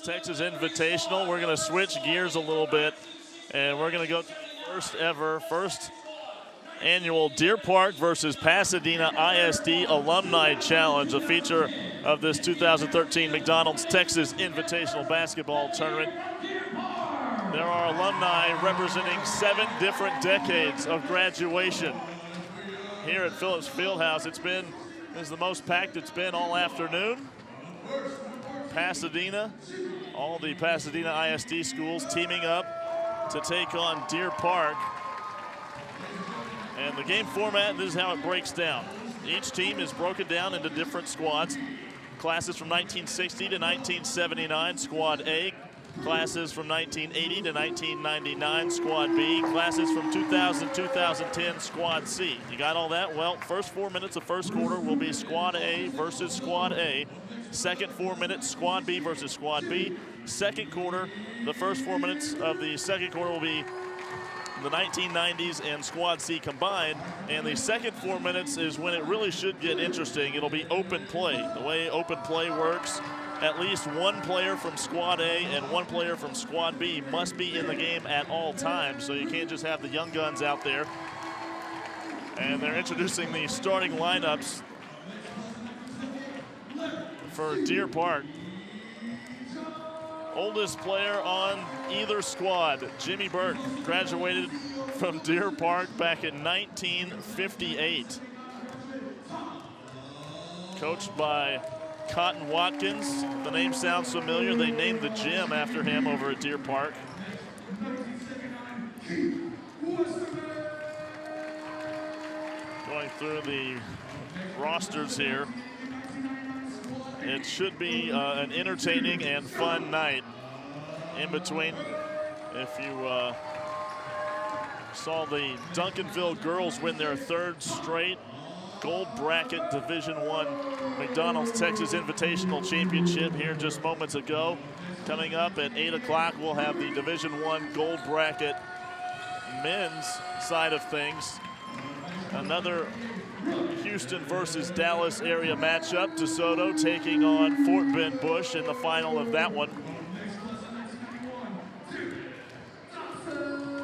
Texas Invitational. We're going to switch gears a little bit, and we're going to go to the first annual Deer Park versus Pasadena ISD Alumni Challenge, a feature of this 2013 McDonald's Texas Invitational Basketball Tournament. There are alumni representing 7 different decades of graduation. Here at Phillips Fieldhouse, this is the most packed it's been all afternoon. Pasadena, all the Pasadena ISD schools teaming up to take on Deer Park. And the game format, this is how it breaks down. Each team is broken down into different squads. Classes from 1960 to 1979, Squad A. Classes from 1980 to 1999, Squad B. Classes from 2000 to 2010, Squad C. You got all that? Well, first 4 minutes of first quarter will be Squad A versus Squad A. Second 4 minutes, Squad B versus Squad B. Second quarter, the first 4 minutes of the second quarter will be the 1990s and Squad C combined, and the second 4 minutes is when it really should get interesting. It'll be open play. The way open play works, at least one player from Squad A and one player from Squad B must be in the game at all times, so you can't just have the young guns out there. And they're introducing the starting lineups for Deer Park. Oldest player on either squad, Jimmy Burke, graduated from Deer Park back in 1958. Coached by Cotton Watkins. The name sounds familiar. They named the gym after him over at Deer Park. Going through the rosters here. It should be an entertaining and fun night. In between, if you saw the Duncanville girls win their 3rd straight gold bracket Division I McDonald's Texas Invitational Championship here just moments ago. Coming up at 8 o'clock, we'll have the Division I gold bracket men's side of things. Another Houston versus Dallas area matchup. DeSoto taking on Fort Bend Bush in the final of that one.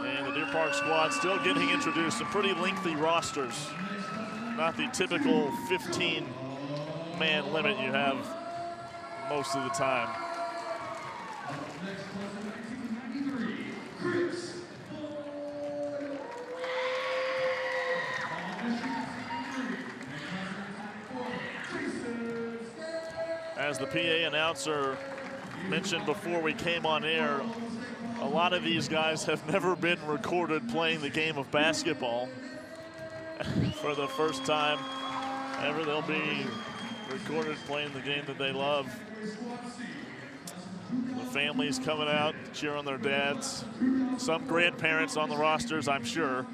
And the Deer Park squad still getting introduced. Some pretty lengthy rosters. Not the typical 15-man limit you have most of the time. As the PA announcer mentioned before we came on air, a lot of these guys have never been recorded playing the game of basketball. For the first time ever, they'll be recorded playing the game that they love. The families coming out to cheer on their dads. Some grandparents on the rosters, I'm sure.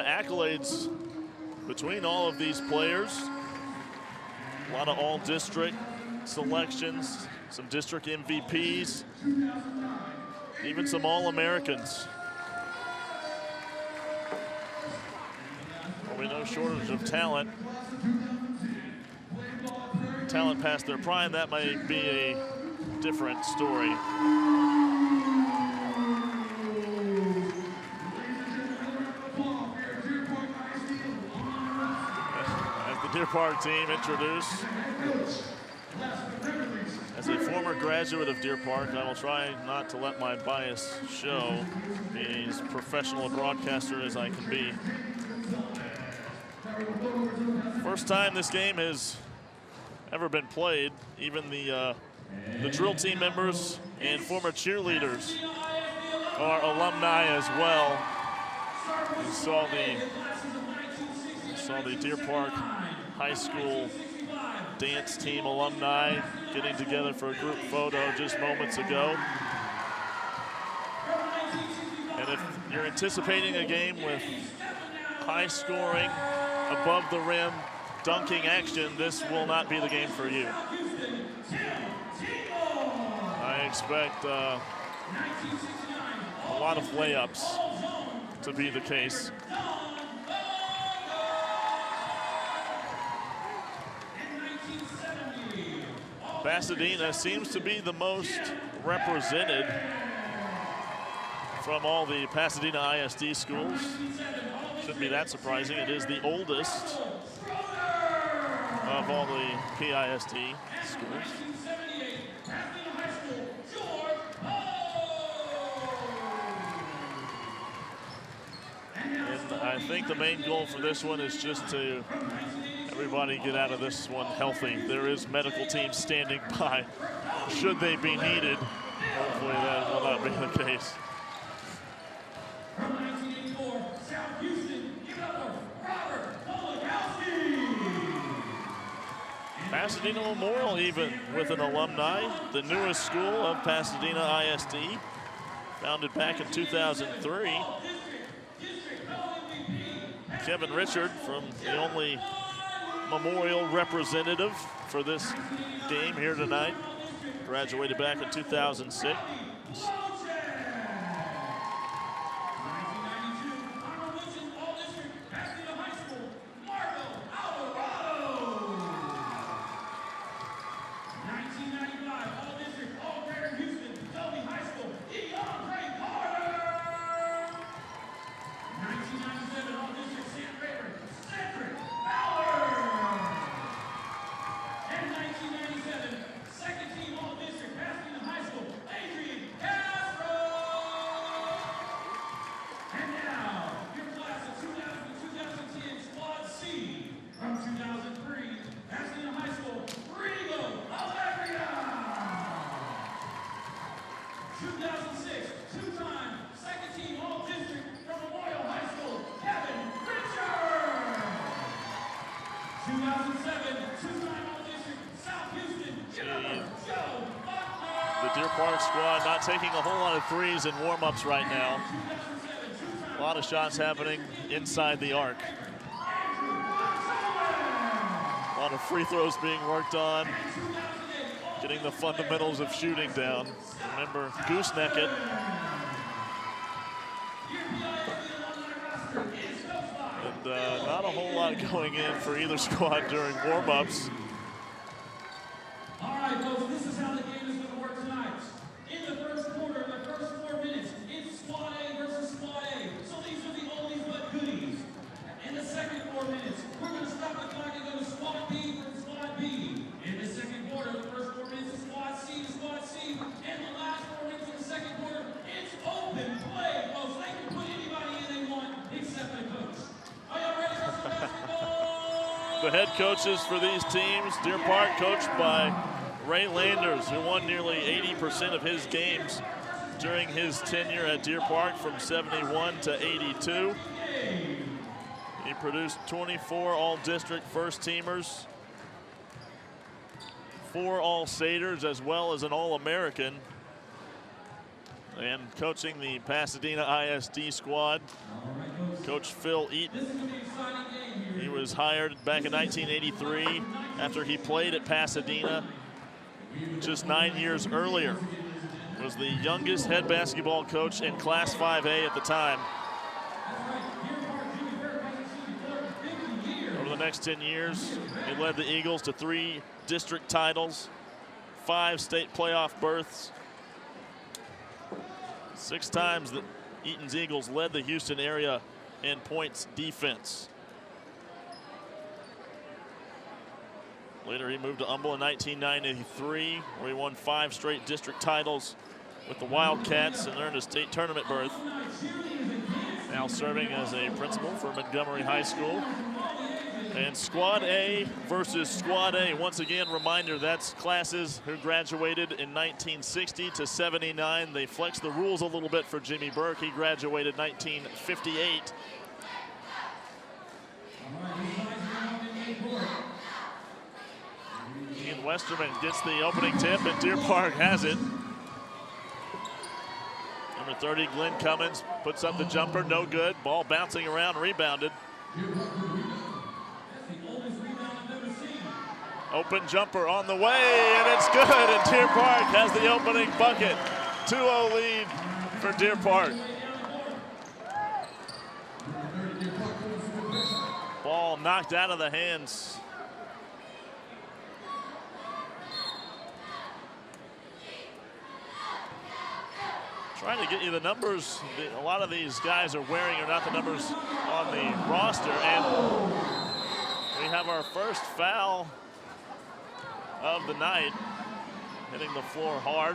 Accolades between all of these players. A lot of all-district selections, some district MVPs, even some All-Americans. There'll be no shortage of talent. Talent past their prime, that may be a different story. Deer Park team introduced. As a former graduate of Deer Park, I will try not to let my bias show, be as professional a broadcaster as I can be. First time this game has ever been played. Even the drill team members and former cheerleaders are alumni as well. You saw the Deer Park High School dance team alumni getting together for a group photo just moments ago. And if you're anticipating a game with high scoring, above the rim dunking action, this will not be the game for you. I expect a lot of layups to be the case. Pasadena seems to be the most represented from all the Pasadena ISD schools. Shouldn't be that surprising. It is the oldest of all the PISD schools. And I think the main goal for this one is just to everybody get out of this one healthy. There is medical teams standing by should they be needed. Hopefully that will not be the case. Pasadena Memorial even with an alumni, the newest school of Pasadena ISD, founded back in 2003. Kevin Richard, from the only Memorial representative for this game here tonight, graduated back in 2006. Squad not taking a whole lot of threes in warm-ups right now. A lot of shots happening inside the arc. A lot of free throws being worked on. Getting the fundamentals of shooting down. Remember, gooseneck it. And not a whole lot going in for either squad during warm-ups. All right, folks, this is how the game is going to work tonight. In the first quarter, the first 4 minutes, it's Squad A versus Squad A. So these are the oldies but goodies. In the second 4 minutes, we're going to stop the clock and go to Squad B versus Squad B. In the second quarter, the first 4 minutes is Squad C to Squad C. And the last 4 minutes of the second quarter, it's open play, folks. They can put anybody in they want except the coach. Are y'all ready for some basketball? The head coaches for these teams, Deer Park coached by Ray Landers, who won nearly 80% of his games during his tenure at Deer Park from 71 to 82. He produced 24 all-district first-teamers, 4 all-staters, as well as an all-American. And coaching the Pasadena ISD squad, Coach Phil Eaton. He was hired back in 1983 after he played at Pasadena just 9 years earlier. Was the youngest head basketball coach in Class 5A at the time. Over the next 10 years, he led the Eagles to 3 district titles, 5 state playoff berths. 6 times the Eaton's Eagles led the Houston area in points defense. Later, he moved to Humble in 1993, where he won 5 straight district titles with the Wildcats and earned a state tournament berth. Now serving as a principal for Montgomery High School. And Squad A versus Squad A. Once again, reminder, that's classes who graduated in 1960 to 79. They flexed the rules a little bit for Jimmy Burke. He graduated 1958. Ian Westerman gets the opening tip, and Deer Park has it. Number 30, Glenn Cummins, puts up the jumper, no good. Ball bouncing around, rebounded. Open jumper on the way, and it's good, and Deer Park has the opening bucket. 2-0 lead for Deer Park. Ball knocked out of the hands. Trying to get you the numbers. A lot of these guys are wearing or not the numbers on the roster, and we have our first foul of the night, hitting the floor hard.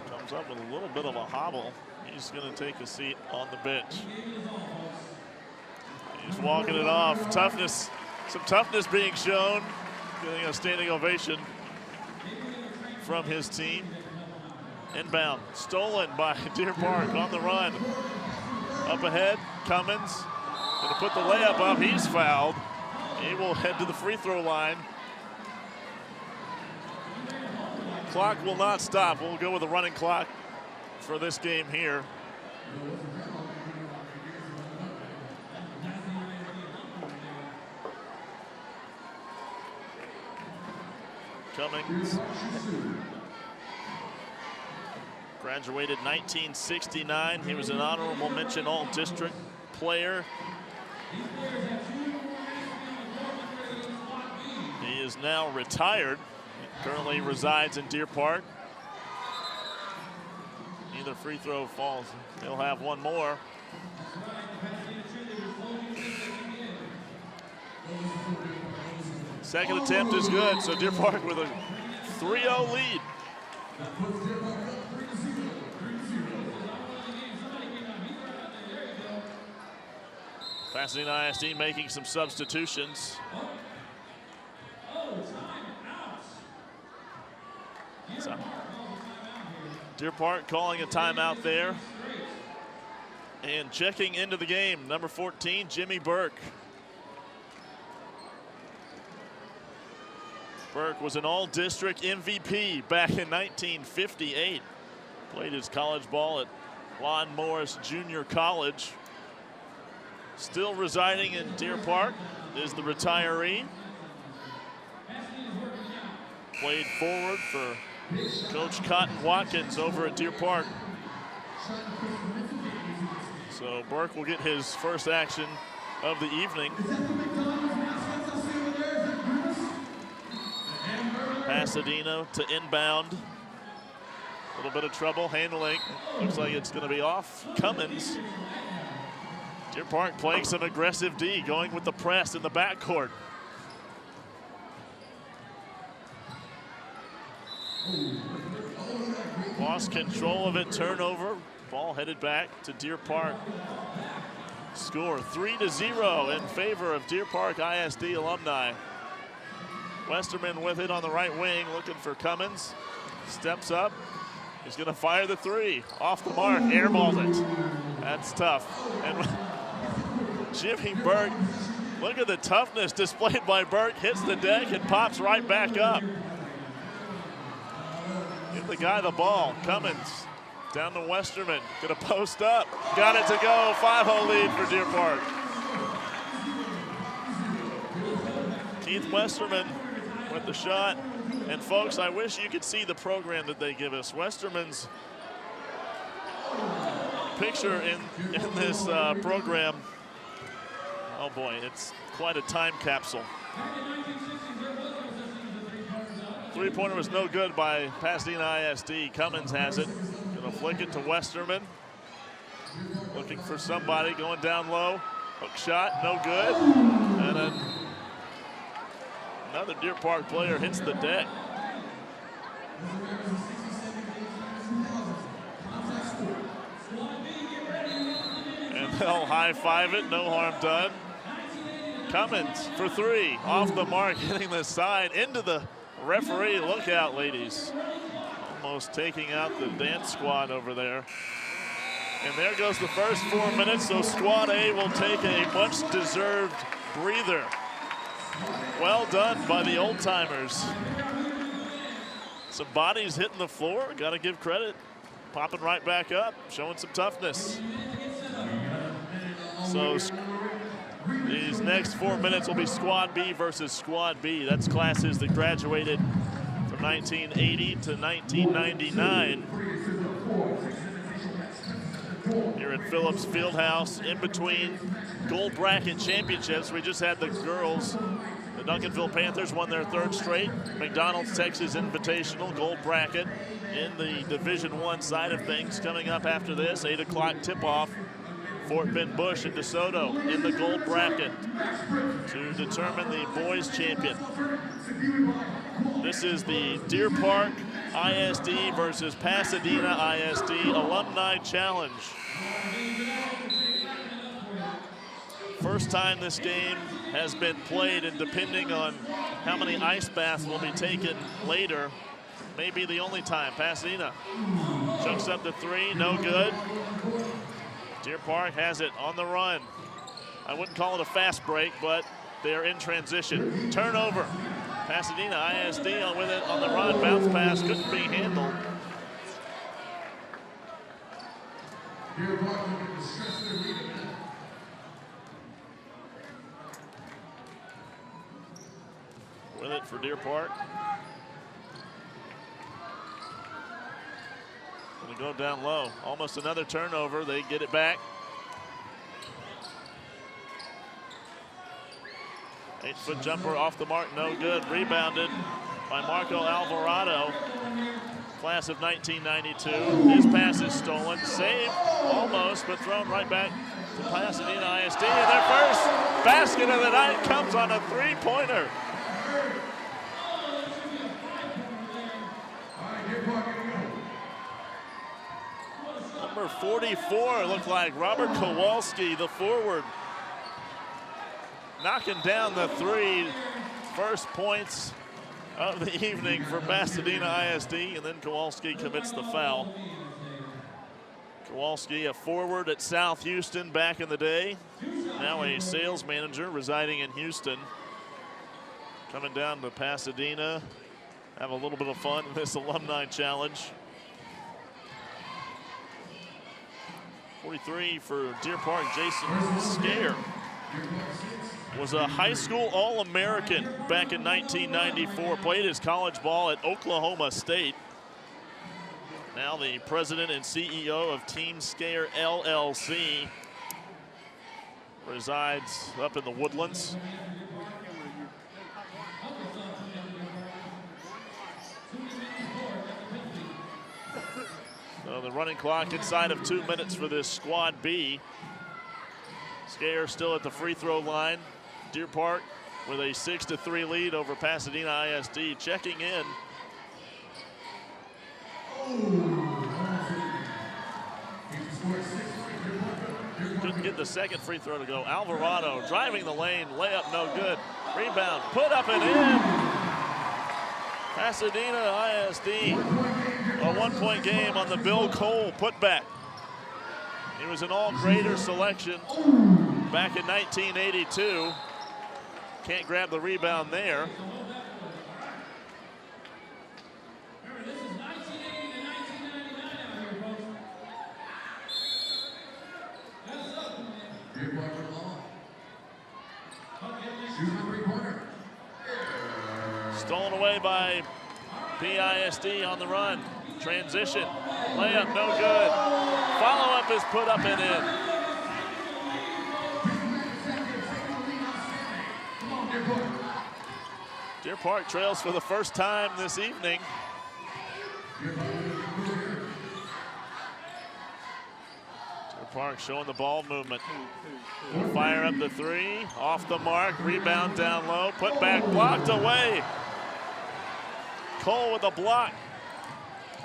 Comes up with a little bit of a hobble. He's going to take a seat on the bench. He's walking it off. Toughness, some toughness being shown. Getting a standing ovation from his team. Inbound, stolen by Deer Park on the run. Up ahead, Cummins. Gonna put the layup up, he's fouled. He will head to the free throw line. Clock will not stop. We'll go with a running clock for this game here. Cummins graduated 1969. He was an honorable mention all-district player. He is now retired. He currently resides in Deer Park. Either free throw falls. He'll have one more. Second attempt is good, so Deer Park with a 3-0 lead. Pasadena ISD making some substitutions. So, Deer Park calling a timeout there. And checking into the game, number 14, Jimmy Burke. Burke was an all-district MVP back in 1958. Played his college ball at Lon Morris Junior College. Still residing in Deer Park is the retiree. Played forward for Coach Cotton Watkins over at Deer Park. So Burke will get his first action of the evening. Pasadena to inbound. A little bit of trouble handling. Looks like it's going to be off Cummins. Deer Park playing some aggressive D, going with the press in the backcourt. Lost control of it, turnover. Ball headed back to Deer Park. Score 3-0 in favor of Deer Park ISD Alumni. Westerman with it on the right wing, looking for Cummins. Steps up. He's going to fire the three. Off the mark, airballed it. That's tough. And Jimmy Burke, look at the toughness displayed by Burke. Hits the deck and pops right back up. Give the guy the ball. Cummins down to Westerman. Gonna post up. Got it to go. 5-0 lead for Deer Park. Keith Westerman with the shot. And folks, I wish you could see the program that they give us. Westerman's picture in this program. Oh boy, it's quite a time capsule. Three-pointer was no good by Pasadena ISD. Cummins has it. Gonna flick it to Westerman. Looking for somebody going down low. Hook shot, no good. And then another Deer Park player hits the deck. And they'll high-five it, no harm done. Cummins for three, off the mark, hitting the side, into the referee. Look out, ladies. Almost taking out the dance squad over there. And there goes the first 4 minutes, so Squad A will take a much-deserved breather. Well done by the old-timers. Some bodies hitting the floor, gotta give credit. Popping right back up, showing some toughness. So these next 4 minutes will be Squad B versus Squad B. That's classes that graduated from 1980 to 1999. Here at Phillips Fieldhouse, in between gold bracket championships. We just had the girls. The Duncanville Panthers won their 3rd straight McDonald's Texas Invitational gold bracket in the Division I side of things. Coming up after this, 8 o'clock tip-off. Fort Bend Bush and DeSoto in the gold bracket to determine the boys champion. This is the Deer Park ISD versus Pasadena ISD Alumni Challenge. First time this game has been played, and depending on how many ice baths will be taken later, may be the only time. Pasadena chunks up the 3, no good. Deer Park has it on the run. I wouldn't call it a fast break, but they're in transition. Turnover. Pasadena ISD with it on the run. Bounce pass couldn't be handled. With it for Deer Park. Gonna go down low. Almost another turnover. They get it back. 8-foot jumper off the mark, no good. Rebounded by Marco Alvarado, class of 1992. His pass is stolen, saved almost, but thrown right back to Pasadena ISD. And their first basket of the night comes on a 3-pointer. Number 44 looked like Robert Kowalski, the forward, knocking down the 3. First points of the evening for Pasadena ISD, and then Kowalski commits the foul. Kowalski, a forward at South Houston back in the day, now a sales manager residing in Houston. Coming down to Pasadena, have a little bit of fun in this Alumni Challenge. 43 for Deer Park, Jason Scare. Was a high school All-American back in 1994. Played his college ball at Oklahoma State. Now the president and CEO of Team Scare LLC. Resides up in the Woodlands. So the running clock inside of 2 minutes for this Squad B. Scare still at the free throw line. Deer Park with a 6-3 lead over Pasadena ISD. Checking in. Couldn't get the second free throw to go. Alvarado driving the lane, layup no good. Rebound, put up and in. Pasadena ISD, a 1-point game on the Bill Cole putback. He was an all-grader selection back in 1982. Can't grab the rebound there. Remember, this is 1980 to 1999 out here, folks. Stolen away by PISD on the run. Transition, layup no good. Follow-up is put up and in. Deer Park trails for the first time this evening. Deer Park showing the ball movement. We'll fire up the 3, off the mark, rebound down low, put back, blocked away. Cole with a block.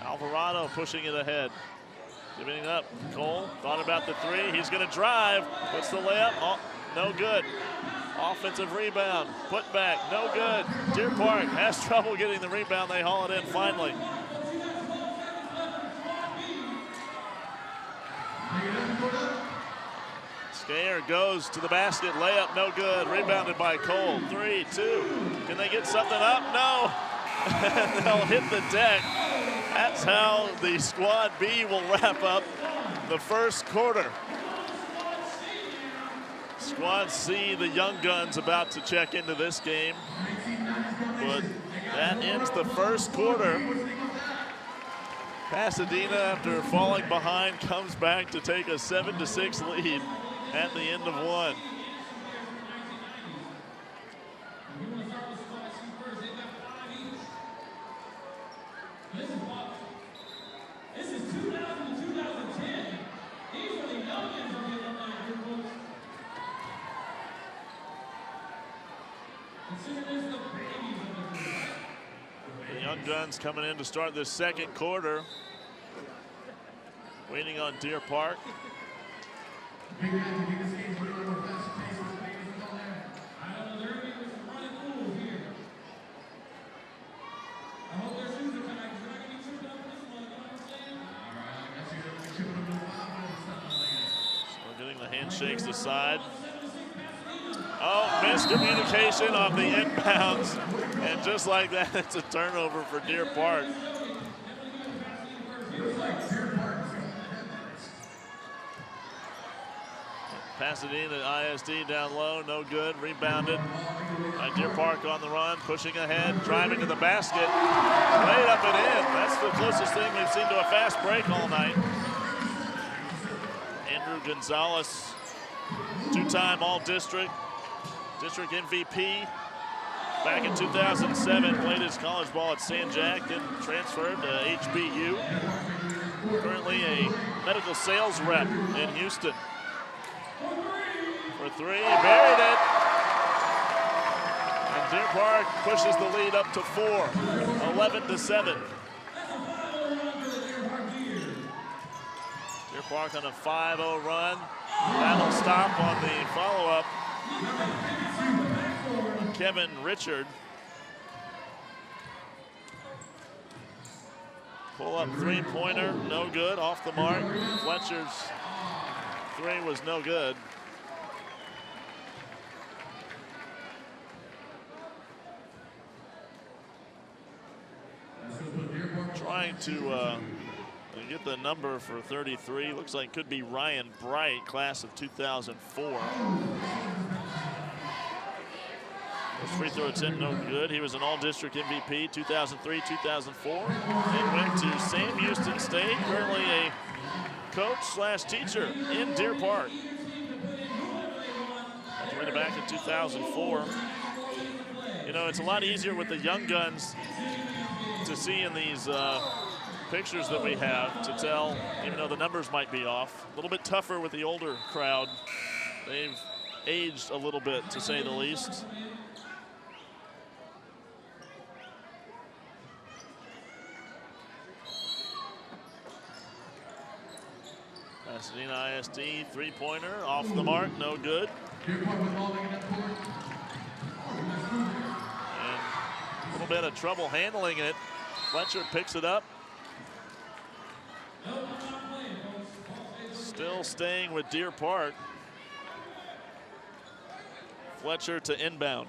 Alvarado pushing it ahead. Giving it up, Cole thought about the 3, he's gonna drive, puts the layup, oh, no good. Offensive rebound, put back, no good. Deer Park has trouble getting the rebound, they haul it in finally. Skayer goes to the basket, layup, no good. Rebounded by Cole. 3-2. Can they get something up? No. They'll hit the deck. That's how the squad B will wrap up the first quarter. Squad C, the Young Guns, about to check into this game. But that ends the first quarter. Pasadena, after falling behind, comes back to take a 7-6 lead at the end of one. This is 2000 to 2010. These are the youngins of the Alumni group books. Consider this the babies of the group. The Young Guns coming in to start this second quarter. Waiting on Deer Park. Shakes aside. Oh, miscommunication on the inbounds. And just like that, it's a turnover for Deer Park. Pasadena ISD down low, no good. Rebounded by Deer Park on the run, pushing ahead, driving to the basket. Laid up and in. That's the closest thing we've seen to a fast break all night. Andrew Gonzalez, two-time All-District, District MVP. Back in 2007, played his college ball at San Jac, then transferred to HBU. Currently a medical sales rep in Houston. For three, buried it. And Deer Park pushes the lead up to 4, 11-7. Deer Park on a 5-0 run. That'll stop on the follow-up. Kevin Richard. Pull-up three-pointer, no good, off the mark. Fletcher's three was no good. Trying to get the number for 33. Looks like could be Ryan Bright, class of 2004. His free throw attempt no good. He was an all-district MVP 2003, 2004. And went to Sam Houston State, currently a coach/teacher in Deer Park. Graduated back in 2004. You know, it's a lot easier with the Young Guns to see in these pictures that we have to tell, even though the numbers might be off. A little bit tougher with the older crowd. They've aged a little bit, to say the least. Pasadena ISD three-pointer off the mark, no good. And a little bit of trouble handling it. Fletcher picks it up. Still staying with Deer Park. Fletcher to inbound.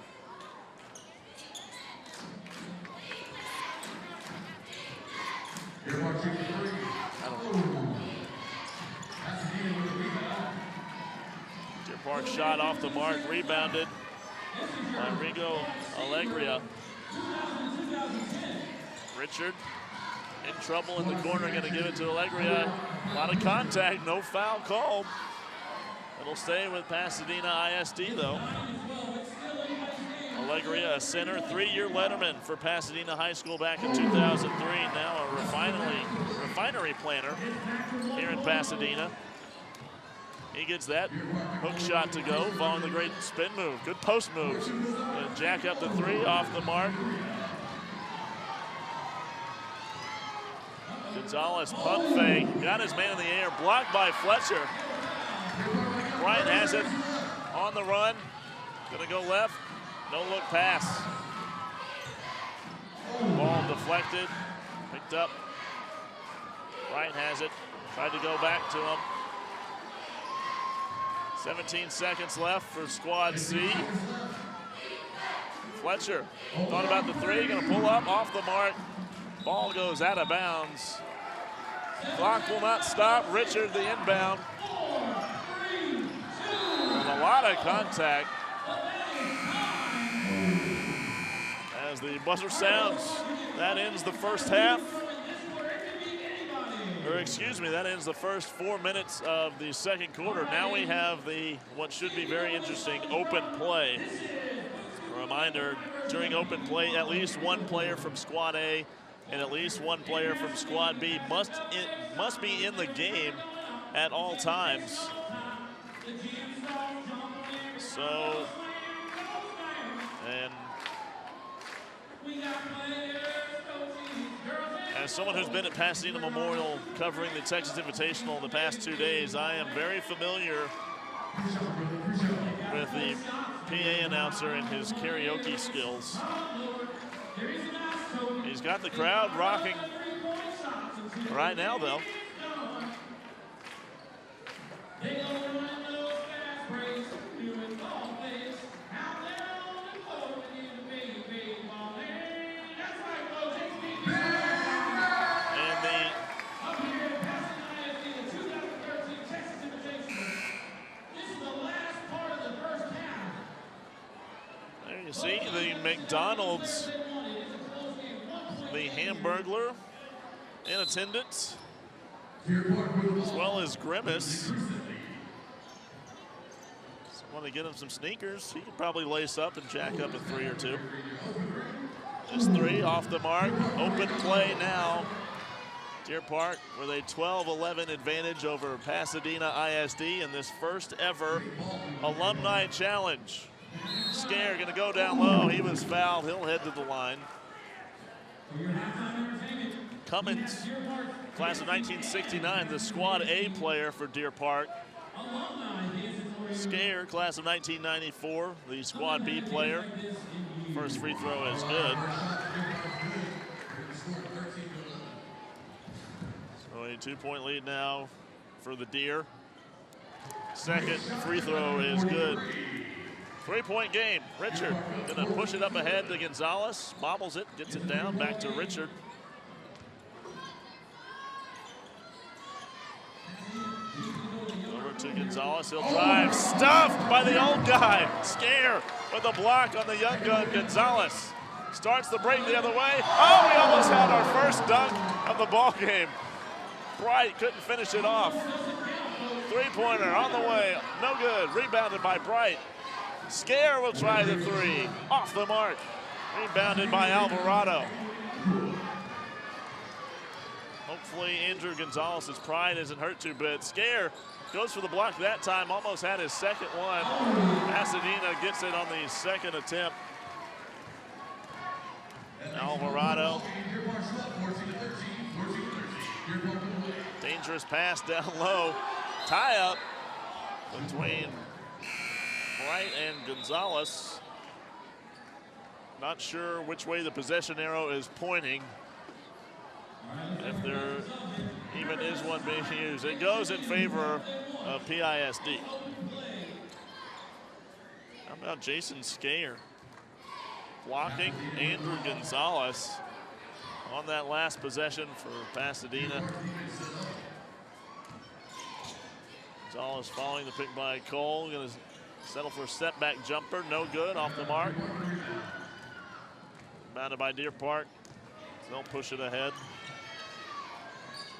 Deer Park shot off the mark, rebounded by Rigo Alegria. Richard in trouble in the corner, going to give it to Alegria. A lot of contact, no foul called. It'll stay with Pasadena ISD though. Alegria, a center, three-year letterman for Pasadena High School back in 2003. Now a refinery planner here in Pasadena. He gets that hook shot to go, following the great spin move. Good post moves. And jack up the three, off the mark. Gonzalez pump fake, got his man in the air, blocked by Fletcher. Bryant has it on the run, gonna go left, no look pass. Ball deflected, picked up. Bryant has it, tried to go back to him. 17 seconds left for squad C. Fletcher thought about the three, gonna pull up, off the mark. Ball goes out of bounds. Clock will not stop. Richard, the inbound. And a lot of contact. As the buzzer sounds, that ends the first half. Or excuse me, that ends the first 4 minutes of the second quarter. Now we have the, what should be very interesting, open play. A reminder, during open play, at least one player from squad A and at least one player from squad B must be in the game at all times. So, and as someone who's been at Pasadena Memorial covering the Texas Invitational the past 2 days, I am very familiar with the PA announcer and his karaoke skills. He's got the crowd rocking right now, though. See the McDonald's, the Hamburglar in attendance, as well as Grimace. Want to get him some sneakers. He could probably lace up and jack up a three or two. This three off the mark. Open play now. Deer Park with a 12-11 advantage over Pasadena ISD in this first ever Alumni Challenge. Scare gonna go down low. He was fouled. He'll head to the line. Cummins, class of 1969, the squad A player for Deer Park. Scare, class of 1994, the squad B player. First free throw is good. So a 2-point lead now for the Deer. Second free throw is good. 3-point game. Richard gonna push it up ahead to Gonzalez. Bobbles it, gets it down, back to Richard. Over to Gonzalez, he'll drive. Stuffed by the old guy. Scare with a block on the young gun, Gonzalez. Starts the break the other way. Oh, we almost had our first dunk of the ball game. Bright couldn't finish it off. Three-pointer on the way, no good. Rebounded by Bright. Scare will try the three. Off the mark. Rebounded by Alvarado. Hopefully Andrew Gonzalez's pride isn't hurt too bad. Scare goes for the block that time. Almost had his second one. Pasadena gets it on the second attempt. Alvarado. Dangerous pass down low. Tie up between Bright and Gonzalez. Not sure which way the possession arrow is pointing. If there even is one being used. It goes in favor of PISD. How about Jason Scare blocking Andrew Gonzalez on that last possession for Pasadena. Gonzalez following the pick by Cole. Gonna settle for a step back jumper, no good, off the mark. Bounded by Deer Park, so they'll push it ahead.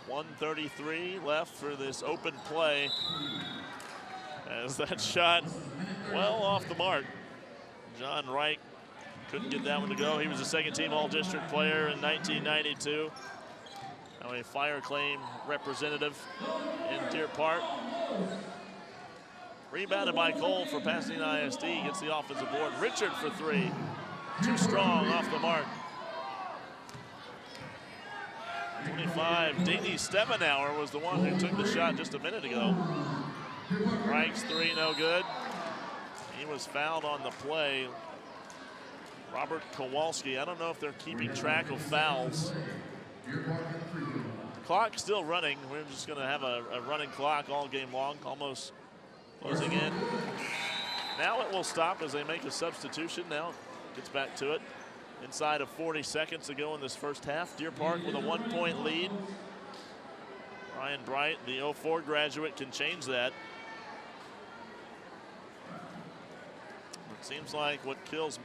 1:33 left for this open play. As that shot well off the mark. John Wright couldn't get that one to go. He was a second-team All-District player in 1992. Now a fire claim representative in Deer Park. Rebounded by Cole for Pasadena ISD, gets the offensive board. Richard for three, too strong, off the mark. 25, Dingy Stevenauer was the one who took the shot just a minute ago. Frank's three, no good. He was fouled on the play. Robert Kowalski, I don't know if they're keeping track of fouls. Clock still running. We're just gonna have a running clock all game long, almost Closing in. Now it will stop as they make a substitution. Now gets back to it. Inside of 40 seconds to go in this first half. Deer Park with a 1-point lead. Ryan Bright, the 04 graduate, can change that. It seems like what kills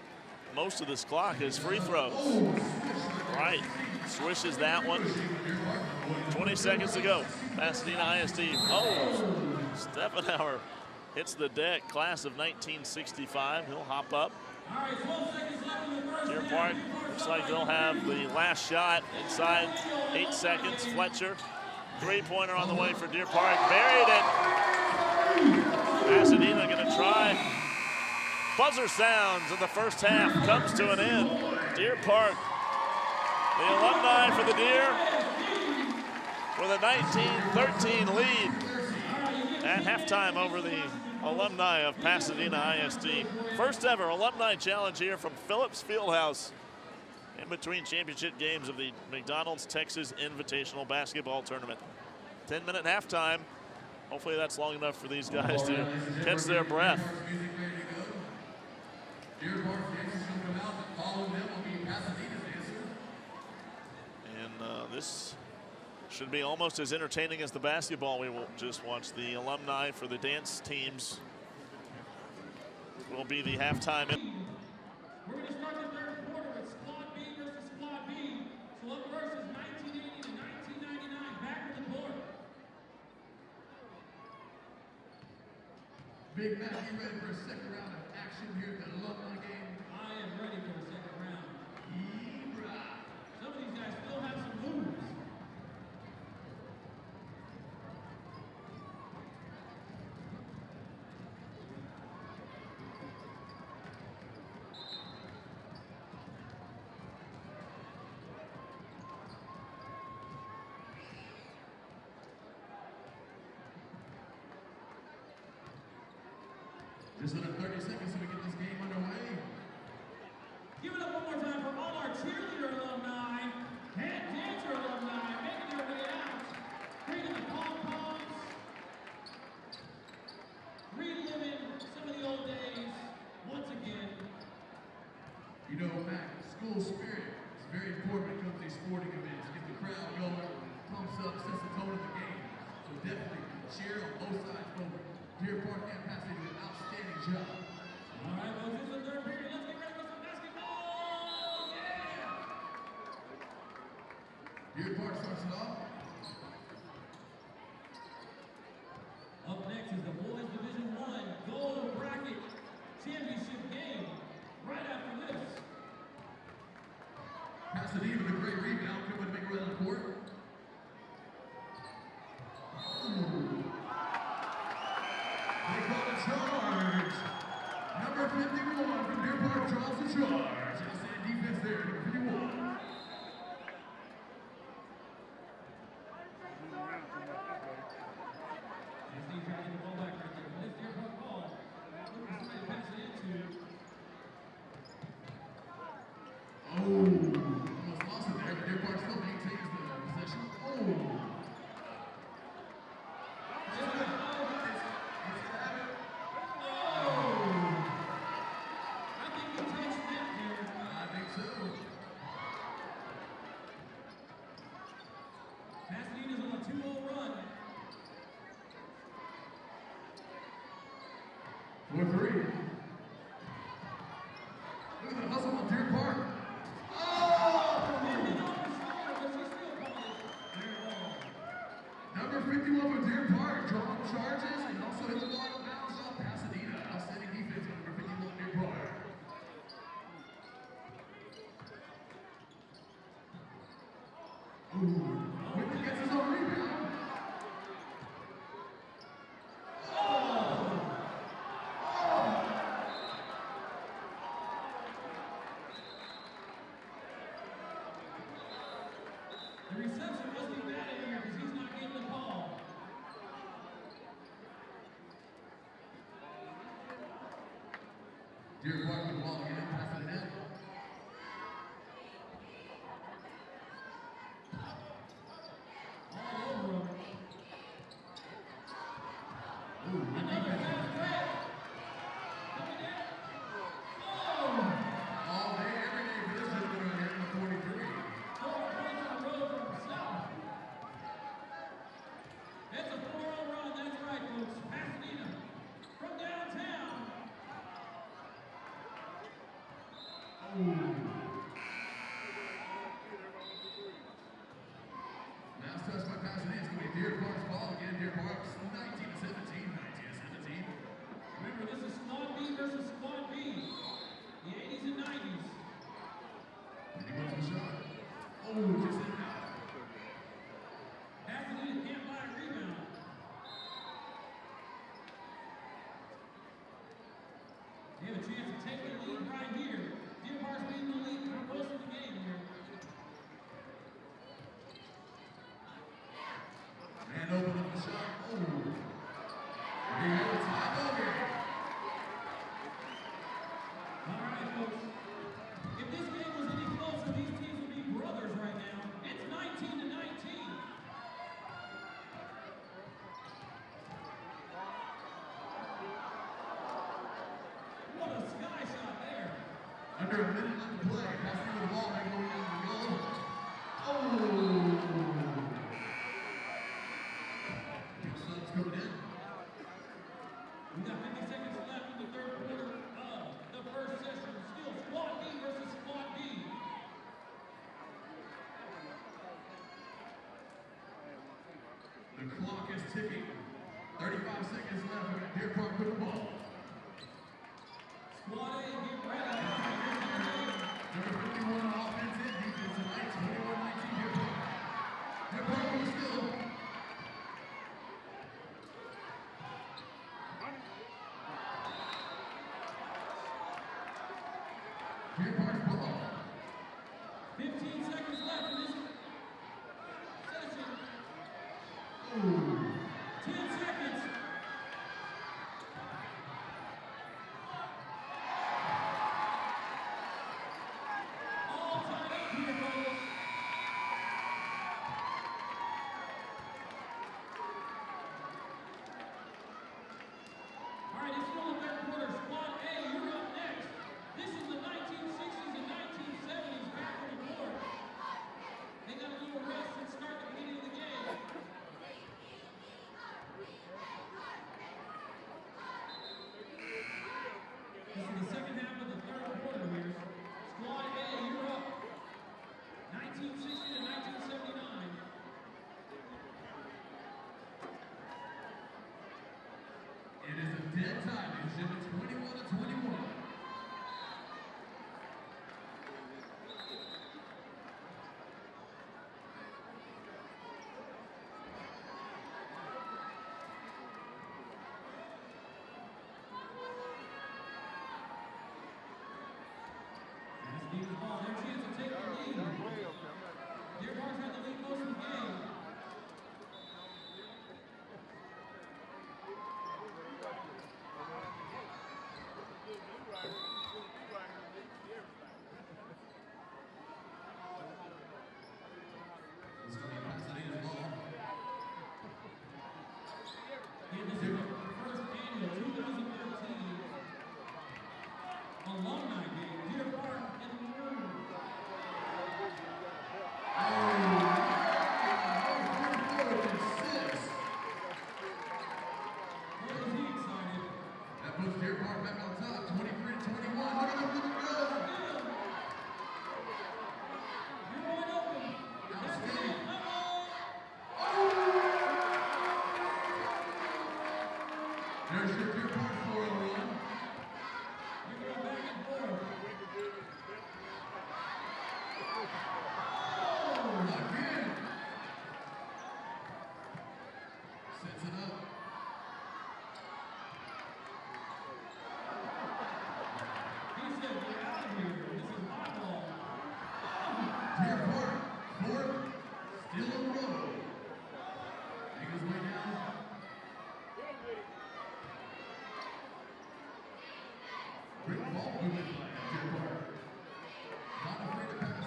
most of this clock is free throws. Bright swishes that one. 20 seconds to go. Pasadena ISD. Oh, Steffenauer hits the deck. Class of 1965. He'll hop up. Deer Park looks like they'll have the last shot inside 8 seconds. Fletcher, three-pointer on the way for Deer Park. Buried it. Pasadena going to try. Buzzer sounds in the first half. Comes to an end. Deer Park, the alumni for the Deer, with a 19-13 lead at halftime over the alumni of Pasadena ISD. First ever alumni challenge here from Phillips Fieldhouse in between championship games of the McDonald's Texas Invitational Basketball Tournament. 10-minute halftime. Hopefully that's long enough for these guys to catch their breath. And this should be almost as entertaining as the basketball we will just watch. The alumni for the dance teams will be the halftime. We're going to start the third quarter with Squad B versus Squad B. So up first is 1980 to 1999. Back with the board. Big Mac, you ready for a second round of action here at the alumni game? I am ready for the second round. Some of these guys still have some moves. Just under 30 seconds so we get this game underway. Give it up one more time for all our cheerleader alumni and dancer alumni making their way out. Bringing the pom-poms. Reliving some of the old days once again. You know, Mac, school spirit is very important when it comes to these sporting events. Get the crowd going, pumps up, sets the tone of the game. So definitely cheer on both sides, both Deer Park and Pasadena did an outstanding job. All right, folks, this is the third period. Let's get ready for some basketball. Yeah! Deer Park starts it off. Up next is the Boys Division I Gold Bracket Championship game. Right after this. Pasadena with a great rebound, coming to make a run on the court. They call a charge. Number 51 from Deer Park draws the charge. Outstanding defense there, number 51. Steve trying to get the ball back right there. But it's Deer Park ball. Looking for somebody to pass it into. Almost lost it there, but Deer Park still maintains the possession. I think he touched that there. I think so. Pasadena's on a 2-0 run. 4-3. Look at the hustle on Deer Park. Number 51 for Deer Park, drawing charges and also hit the ball out of bounds off Pasadena. Outstanding defense on number 51 Deer Park. Whitman gets his own rebound. The reception must be bad in here because he's not getting the ball. Deer Park with the ball again, pass it in. All over him. Another fast versus Squad B. The 80s and 90s. And he wants a shot. Oh, just in out. Pasadena can't buy a rebound. They have a chance to take the lead right here. Deer Park's been in the lead for most of the game here. Man open up the shot. Oh. Here you go, time over. All right, folks. If this game was any closer, these teams would be brothers right now. It's 19 to 19. What a sky shot there. Under a minute left to play. Passing the ball, back over to the goal. Oh! Subs coming in. We got 50 seconds left in the third quarter of the first session. Still Squad B versus Squad B. The clock is ticking. 35 seconds left. We got Deer Park with the ball. Squad A, get ready. Number 51 on offense and defense tonight. 21-19 Deer Park. Deer Park with the steal. Deer Park's ball. 15 seconds left in this session. Ooh. 10 seconds. All tied up here, folks. All right, it's still the third quarter. Squad A, you're up next. This is the 1960s and 1970s back on the board. They got a little rest and start the beginning of the game. This is the second half of the third quarter here. Squad A, you're up. 1960 to 1979. It is a dead time. It's 21-21. This team is ball. Their chance to take the lead. Deer Park's had the lead most of the game. This is going to be Pasadena's ball. And this is the first annual 2013 Alumni game. Deer Park and Maroon. Boy, is he excited. That puts Deer Park back on top, 23-21. Look at them for the goal. You're wide open. That's Outstanding. it. There's your Deer Park 4-0 run. You're going back and forth. Again. Sets it up. He said, get out of here. This is my ball. Deer Park, fourth, still in the row. Make his way down. Great ball movement by Deer Park. Not afraid to pass.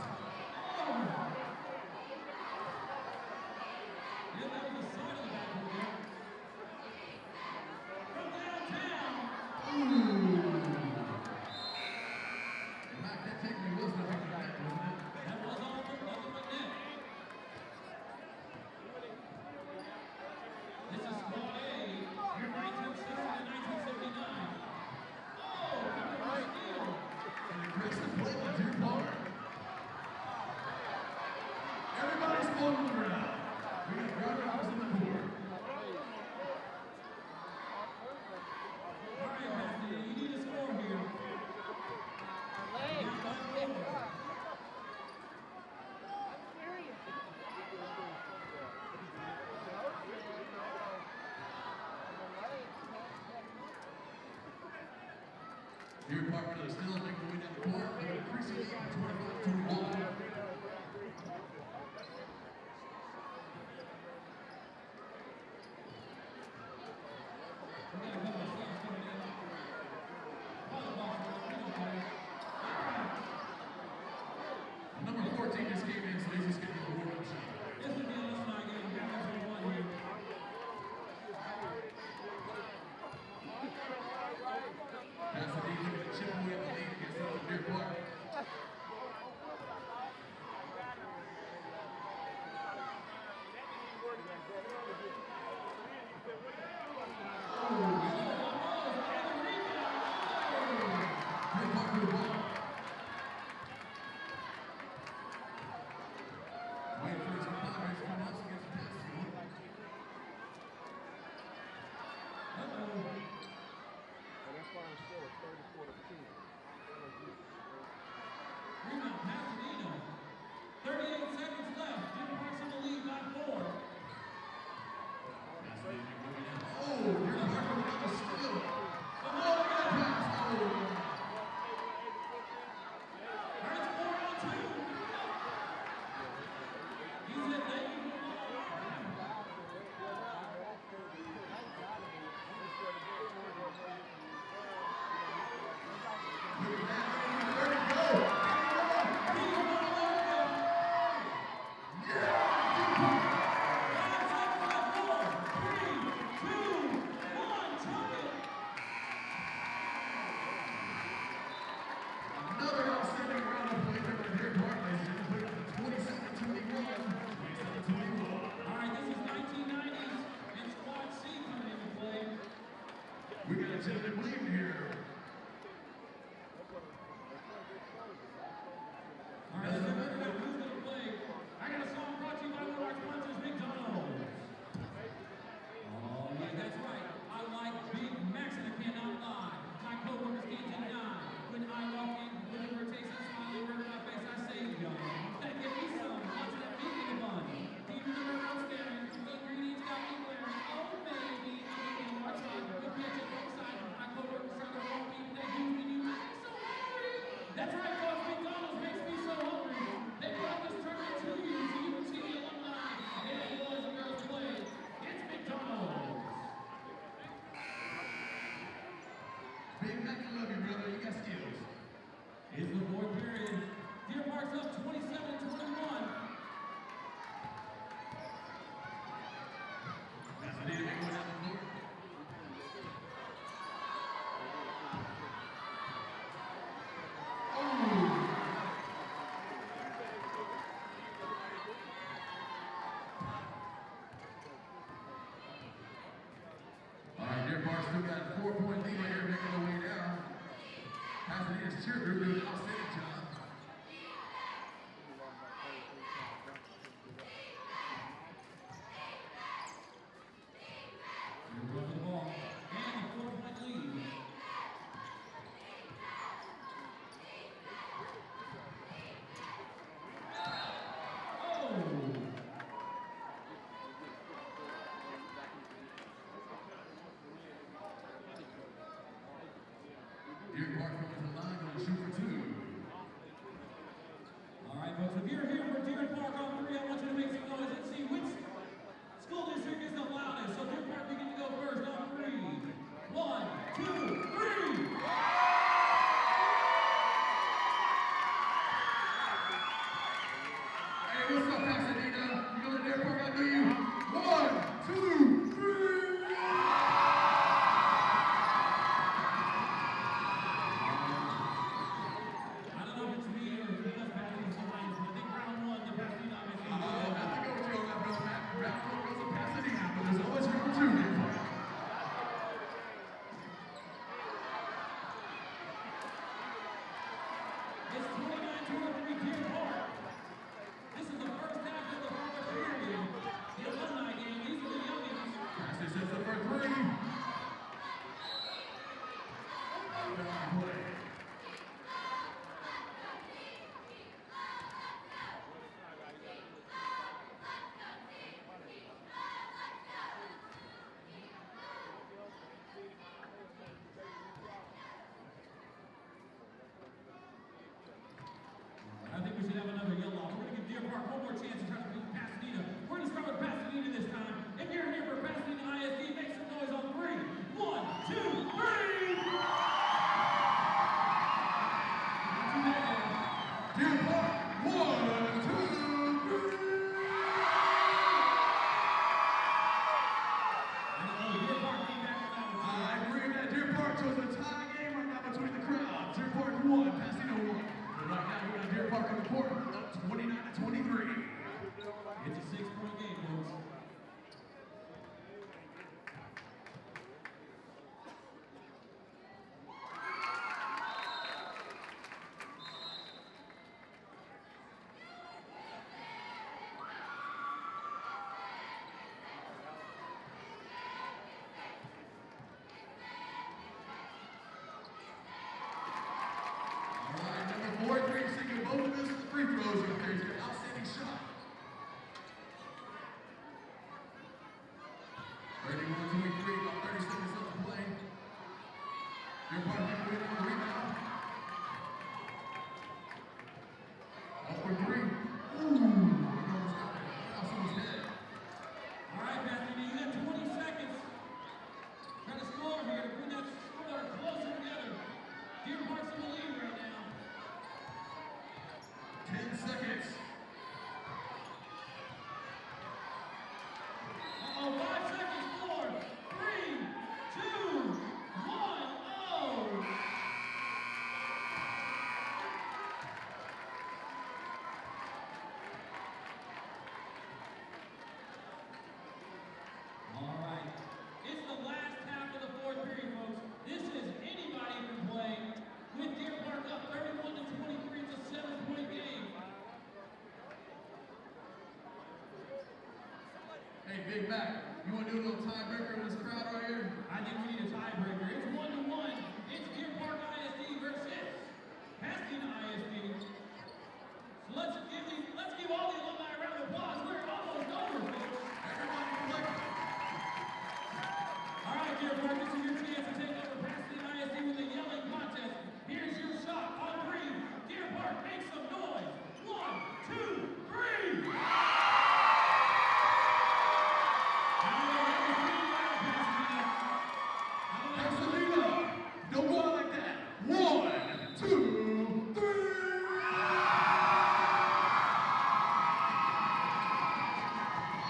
Yeah, that was the side of the backboard there. From downtown. In fact, that technically was nothing but that, wasn't it? That was all for nothing but net. This is Squad A, your 1960 to 1979. Oh, what a steal. Deer Park brothers still making their way down the court. They're increasing it to 25-21. Number 14 just came in, so he's just getting the warm-up shot. This is the Alumni game. We're going to one here. Pasadena looking to chip away at the lead against Southern Deer Park. Deer Park with the ball. Waiting for his compadres to come up against Pasadena. Rebound, Pasadena. 38 seconds left. Deer Park's in the lead by 4. Oh, Deer Park with another steal. Another pass. Oh. It's 4-on-2. He said thank you for the ball. Look at that. There we go. Another outstanding round of play from the Deer Park, ladies and gentlemen. Put it up to 27-21. 27-21. All right, this is 1990s and Squad C coming into play. We got a gentleman leaving here. All right, let's get ready to who's going to play. I got a song brought to you by one of our sponsors, McDonald's. Oh, yeah, that's right. I like Big Macs and I cannot lie. My coworkers can't deny. When I walk in, whenever it takes a smile over my face, I say, yo, gotta get me some. What's that meat in the bun? Do you remember I'm staring? The ingredients got me glaring. Oh, baby, I'm eating more time. We can't take both sides. My coworkers try to roll me. They use me, you make me so hungry. That's right, folks. McDonald's makes me so hungry. They brought this tournament to you so you can see the alumni and the boys and girls play. It's McDonald's. Big Mac, I love you, brother. You got skills. It's the fourth period. Deer Park's up 27-21. Pasadena making way down the court. All right, Deer Park still got a 4-point lead right here, making their way down. Pasadena's cheer group doing an outstanding job. Deer Park with the ball. And a 4-point lead. Oh! Deer Park coming to the line, going to shoot for 2. All right, folks, if you're here for Deer Park on 3, I want you to make some noise. Let's see which school district is the loudest. So Deer Park, we get to go first on 3. 1, 2, 3. Hey, what's up, Pasadena? You know the Deer Park, I know you. 1, 2, 3. I don't know if it's me or if it's just Pasadena's lines, but I think round 1, the Pasadena obviously. I'll have to go with you on that, brother Matt. Round 1 goes to Pasadena, but there's always round 2, Deer Park. It's 29-23 Deer Park. This is the first half of the fourth period. The alumni game. These are the youngins. Pasadena sets up for 3. Down play. Big Mac, you want to do a little tiebreaker with this crowd right here? I think we need a tiebreaker. It's 1-1. It's Deer Park ISD versus Pasadena ISD. So let's give all the alumni a round of applause. We're almost over, folks. Everybody collect. All right, Deer Park, this is your chance to take over Pasadena ISD with a yelling contest. Here's your shot on 3. Deer Park, make some noise. 1, 2, 3. Don't go out like that. 1, 2, 3.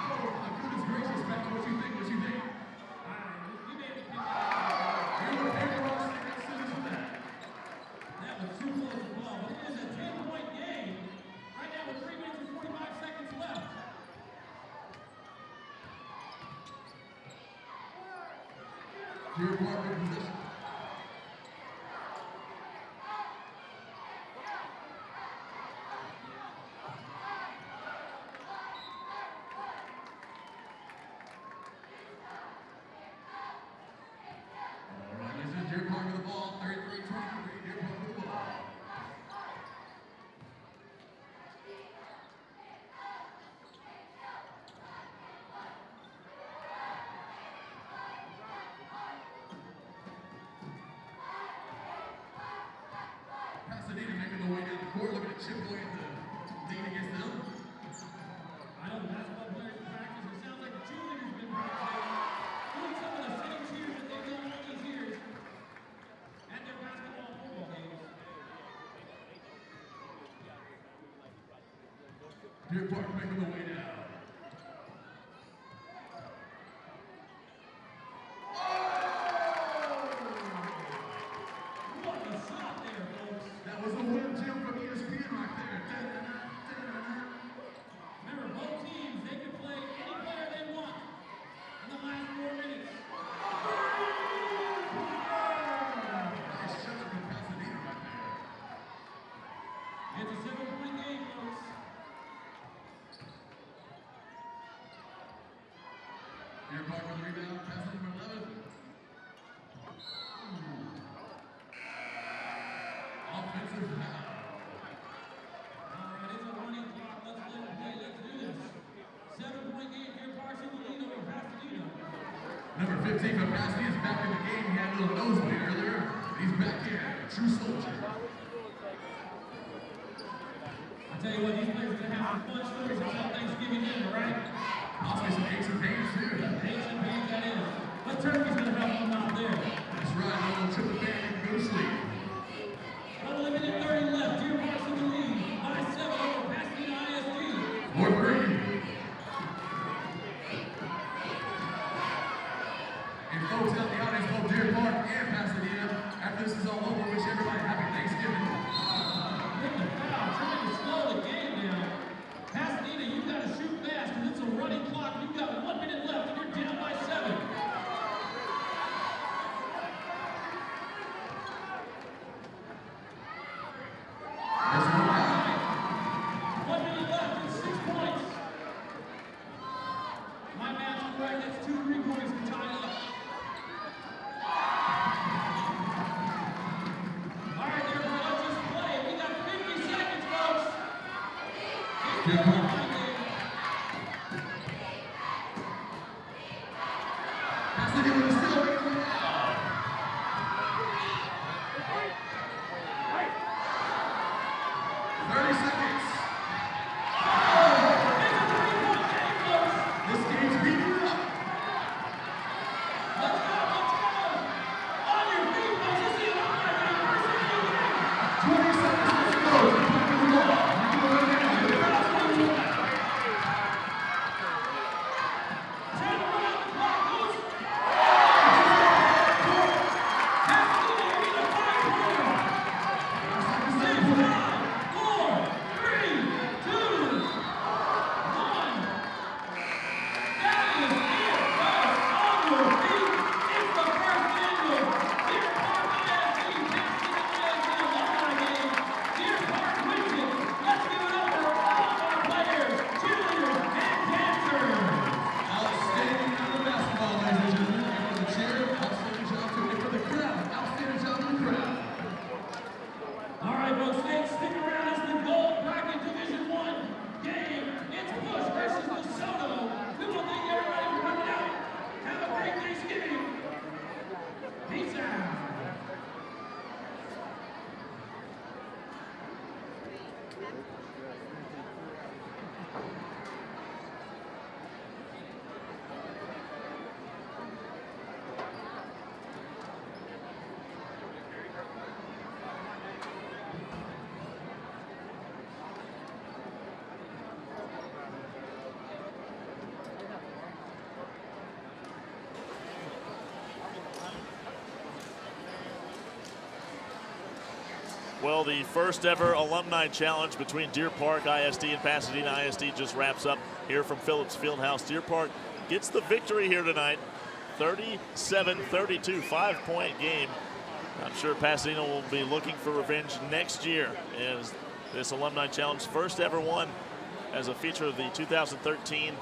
Oh my goodness gracious, Matt, what you think? You made me pick that. You're the paper rock cities with that. That was too close to ball, but it is a 10-point game. Right now with 3 minutes and 45 seconds left. Deer Park in position. Deer Park with the ball, 33-23, Deer Park with the ball. Pasadena making their way down the court, looking at chip away at the lead against them. I know the basketball players practice. It sounds like the cheerleaders been practicing, doing some of the same cheers that they've done all these years at their basketball and football games. Deer Park making their way down. What a shot there, folks. That was the win, Jim, from ESPN right there. Remember, both teams, they can play any player they want in the last 4 minutes. Nice shot from Pasadena right there. It's a 7-point game, folks. Deer Park with the rebound, Pasadena from 11. Offensive foul. All right, it's a running clock. Let's let it play. Let's do this. 7-point game. Deer Park's in the lead over Pasadena. Number 15 from Pasadena is back in the game. He had a little nosebleed earlier. He's back here. True soldier. I tell you what, these players are going to have some fun stories until Thanksgiving dinner, right? Possibly some aches and pains too. Aches and pains, that is. What turkey's going to help them out there? That's right. A little triple band and go to sleep. 1 minute 30 left. Deer Park's in the lead by 7 over Pasadena ISD. Fourth green. And folks out in the audience, both Deer Park and Pasadena, after this is all over, wish everybody happy Thanksgiving. Look at the foul, trying to slow the game down. Pasadena, you've got to shoot fast because it's a running clock. You've got 1 minute left and you're down by 7. There's one foul. 1 minute left and 6 points. My math's correct. That's 2 3-pointers to tie up. All right, there, let's just play. We got 50 seconds, folks. Deer Park. Pasadena is still making it out. Well, the first ever Alumni Challenge between Deer Park ISD and Pasadena ISD just wraps up here from Phillips Fieldhouse. Deer Park gets the victory here tonight, 37-32, 5-point game. I'm sure Pasadena will be looking for revenge next year as this Alumni Challenge first ever won as a feature of the 2013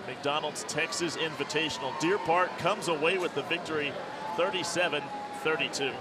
McDonald's Texas Invitational. Deer Park comes away with the victory, 37-32.